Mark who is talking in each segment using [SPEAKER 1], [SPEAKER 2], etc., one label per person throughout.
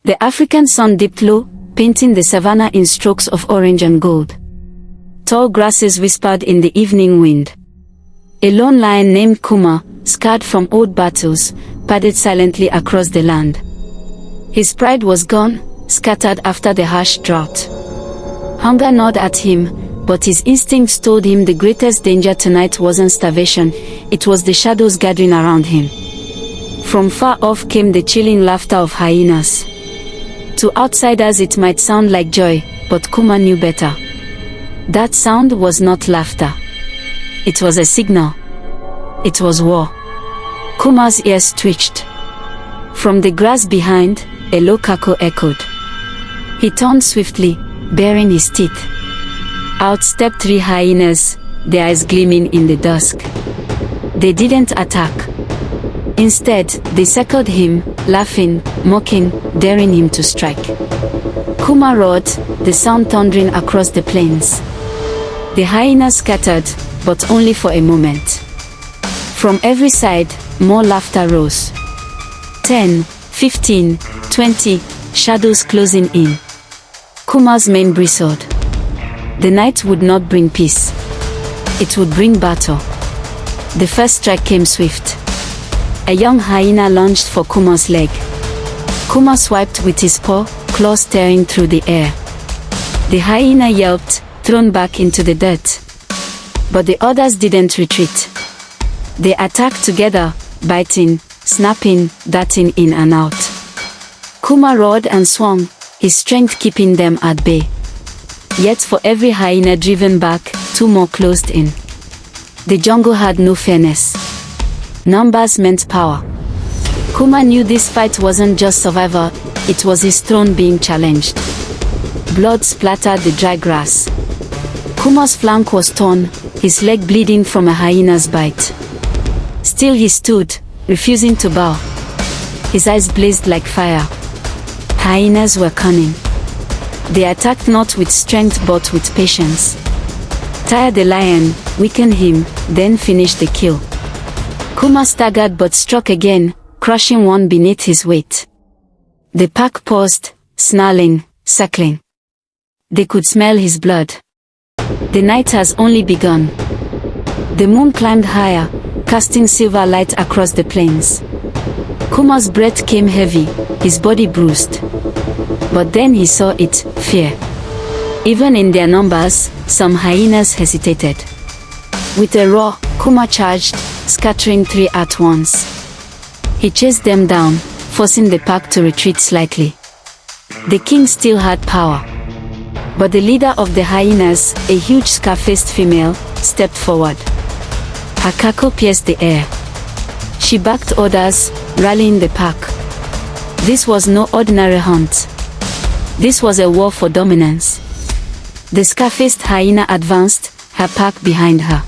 [SPEAKER 1] The African sun dipped low, painting the savanna in strokes of orange and gold. Tall grasses whispered in the evening wind. A lone lion named Kuma, scarred from old battles, padded silently across the land. His pride was gone, scattered after the harsh drought. Hunger gnawed at him, but his instincts told him the greatest danger tonight wasn't starvation, it was the shadows gathering around him. From far off came the chilling laughter of hyenas. To outsiders it might sound like joy, but Kuma knew better. That sound was not laughter. It was a signal. It was war. Kuma's ears twitched. From the grass behind, a low cackle echoed. He turned swiftly, baring his teeth. Out stepped 3 hyenas, their eyes gleaming in the dusk. They didn't attack. Instead, they circled him, laughing, mocking, daring him to strike. Kuma roared, the sound thundering across the plains. The hyenas scattered, but only for a moment. From every side, more laughter rose. 10, 15, 20, shadows closing in. Kuma's mane bristled. The night would not bring peace. It would bring battle. The first strike came swift. A young hyena lunged for Kuma's leg. Kuma swiped with his paw, claws tearing through the air. The hyena yelped, thrown back into the dirt. But the others didn't retreat. They attacked together, biting, snapping, darting in and out. Kuma roared and swung, his strength keeping them at bay. Yet for every hyena driven back, 2 more closed in. The jungle had no fairness. Numbers meant power. Kuma knew this fight wasn't just survival, it was his throne being challenged. Blood splattered the dry grass. Kuma's flank was torn, his leg bleeding from a hyena's bite. Still he stood, refusing to bow. His eyes blazed like fire. Hyenas were cunning. They attacked not with strength but with patience. Tired the lion, weakened him, then finished the kill. Kuma staggered but struck again, crushing one beneath his weight. The pack paused, snarling, circling. They could smell his blood. The night has only begun. The moon climbed higher, casting silver light across the plains. Kuma's breath came heavy, his body bruised. But then he saw it, fear. Even in their numbers, some hyenas hesitated. With a roar, Kuma charged, scattering 3 at once. He chased them down, forcing the pack to retreat slightly. The king still had power. But the leader of the hyenas, a huge scar-faced female, stepped forward. Her cackle pierced the air. She backed orders, rallying the pack. This was no ordinary hunt. This was a war for dominance. The scar-faced hyena advanced, her pack behind her.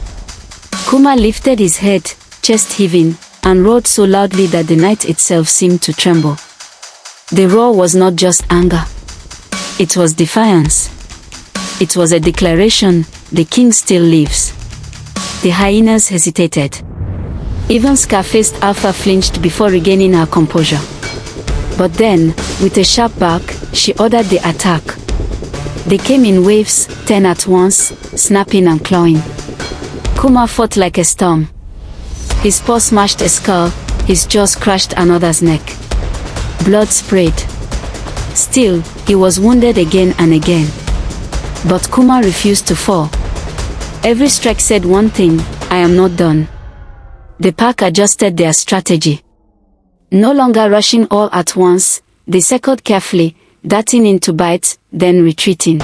[SPEAKER 1] Kuma lifted his head, chest heaving, and roared so loudly that the night itself seemed to tremble. The roar was not just anger. It was defiance. It was a declaration, the king still lives. The hyenas hesitated. Even scar-faced Alpha flinched before regaining her composure. But then, with a sharp bark, she ordered the attack. They came in waves, 10 at once, snapping and clawing. Kuma fought like a storm. His paw smashed a skull, his jaws crushed another's neck. Blood sprayed. Still, he was wounded again and again. But Kuma refused to fall. Every strike said one thing, I am not done. The pack adjusted their strategy. No longer rushing all at once, they circled carefully, darting into bites, then retreating.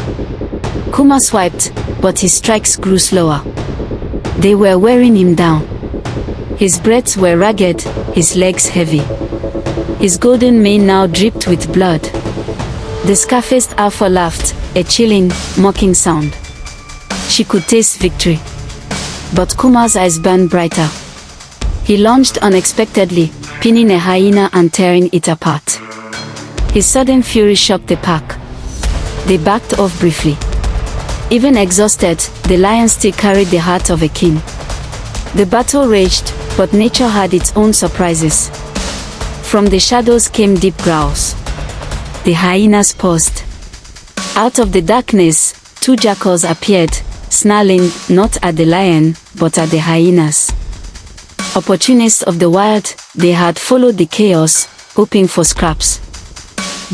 [SPEAKER 1] Kuma swiped, but his strikes grew slower. They were wearing him down. His breaths were ragged, his legs heavy. His golden mane now dripped with blood. The scar-faced Alpha laughed, a chilling, mocking sound. She could taste victory. But Kuma's eyes burned brighter. He lunged unexpectedly, pinning a hyena and tearing it apart. His sudden fury shocked the pack. They backed off briefly. Even exhausted, the lion still carried the heart of a king. The battle raged, but nature had its own surprises. From the shadows came deep growls. The hyenas paused. Out of the darkness, two jackals appeared, snarling not at the lion, but at the hyenas. Opportunists of the wild, they had followed the chaos, hoping for scraps.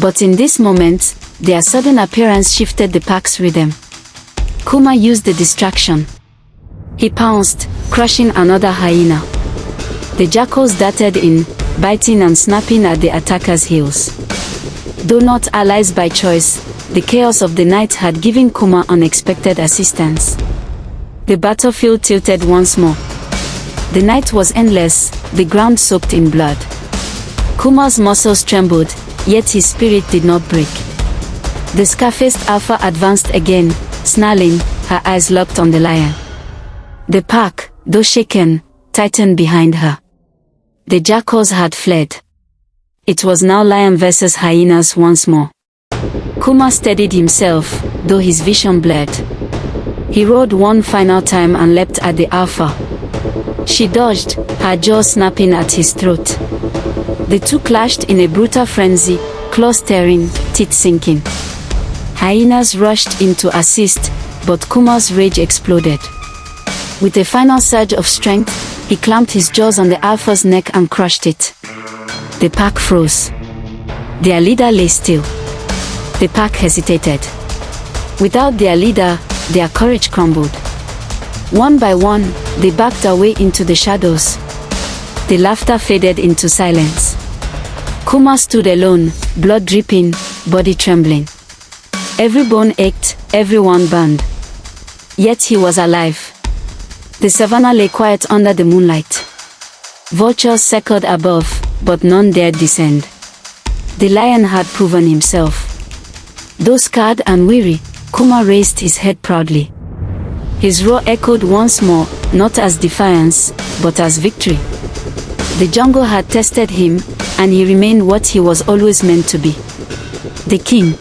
[SPEAKER 1] But in this moment, their sudden appearance shifted the pack's rhythm. Kuma used the distraction. He pounced, crushing another hyena. The jackals darted in, biting and snapping at the attacker's heels. Though not allies by choice, the chaos of the night had given Kuma unexpected assistance. The battlefield tilted once more. The night was endless, the ground soaked in blood. Kuma's muscles trembled, yet his spirit did not break. The scar-faced alpha advanced again, snarling, her eyes locked on the lion. The pack, though shaken, tightened behind her. The jackals had fled. It was now lion versus hyenas once more. Kuma steadied himself, though his vision blurred. He roared one final time and leapt at the alpha. She dodged, her jaw snapping at his throat. The two clashed in a brutal frenzy, claws tearing, teeth sinking. Hyenas rushed in to assist, but Kuma's rage exploded. With a final surge of strength, he clamped his jaws on the alpha's neck and crushed it. The pack froze. Their leader lay still. The pack hesitated. Without their leader, their courage crumbled. One by one, they backed away into the shadows. The laughter faded into silence. Kuma stood alone, blood dripping, body trembling. Every bone ached, everyone burned. Yet he was alive. The savanna lay quiet under the moonlight. Vultures circled above, but none dared descend. The lion had proven himself. Though scarred and weary, Kuma raised his head proudly. His roar echoed once more, not as defiance, but as victory. The jungle had tested him, and he remained what he was always meant to be. The king.